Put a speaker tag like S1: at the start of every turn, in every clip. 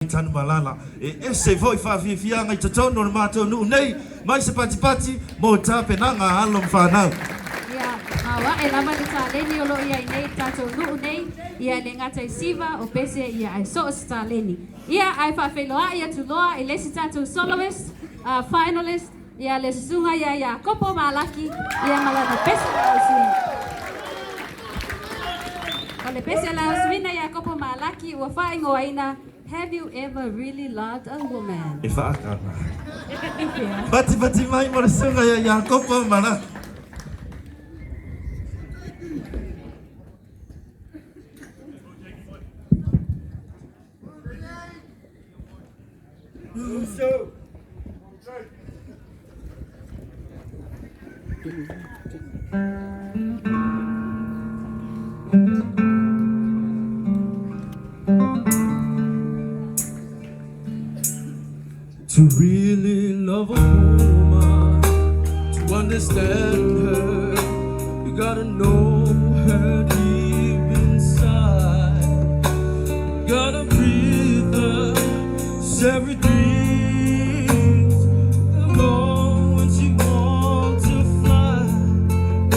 S1: Tanumalala se voi whawhiwhianga I tatono na mātou nuu nei mai se patipati mo tāpenanga halom whanau.
S2: Ia, wa e lama ni tā leni o lo ia I nei tātou nuu nei ia le ngata I siva o pese ia ai so o tā leni. Ia ai whawhiloa ia tu loa I lesi tātou soloists, finalist, ia le susunga ia Iakopo Malaki ia malana pese la usui. O le pese la usuina Iakopo Malaki ua whaingoa ina. Have you ever really loved a woman?
S1: E whaakana. Bati mai mo le sunga ia Iakopo Malaki.
S3: To really love a woman, to understand her, you gotta know her deep inside. You gotta breathe her, everything alone when she wants to fly.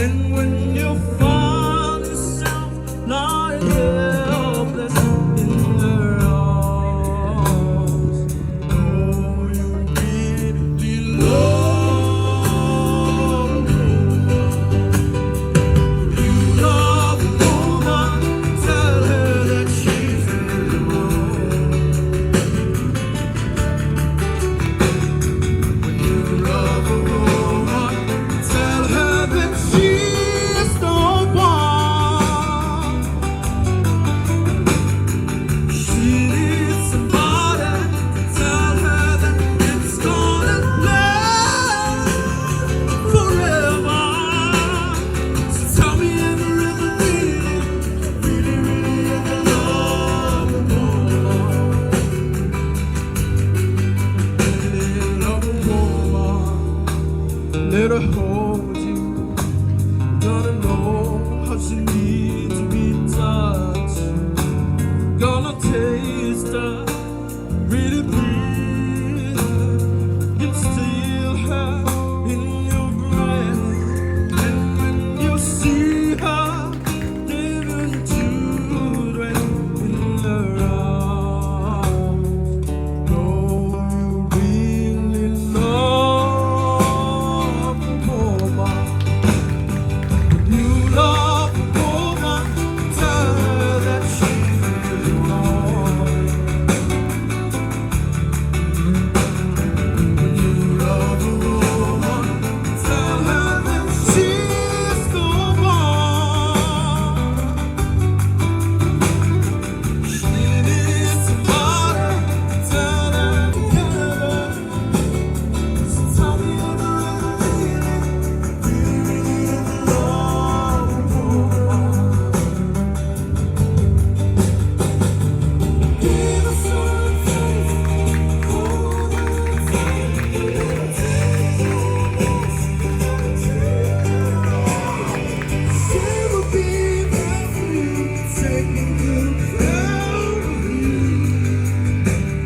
S3: And when you find yourself lying helpless in her arms, let her hold you. Gonna know how she needs to be touched. Gonna taste her, really breathe her, and steal her in your breath. And when you see her, living children in her arms, know you really love.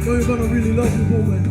S3: You're gonna really love your woman.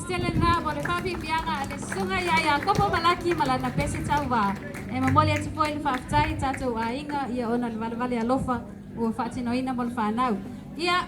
S2: stele na mo le fafi pianga le sunga ia Iakopo Malaki malana pese tawa. E mamole atu foi le faftai tato ainga ia ona le vale alofa o fatino ina mo le fanau. Ia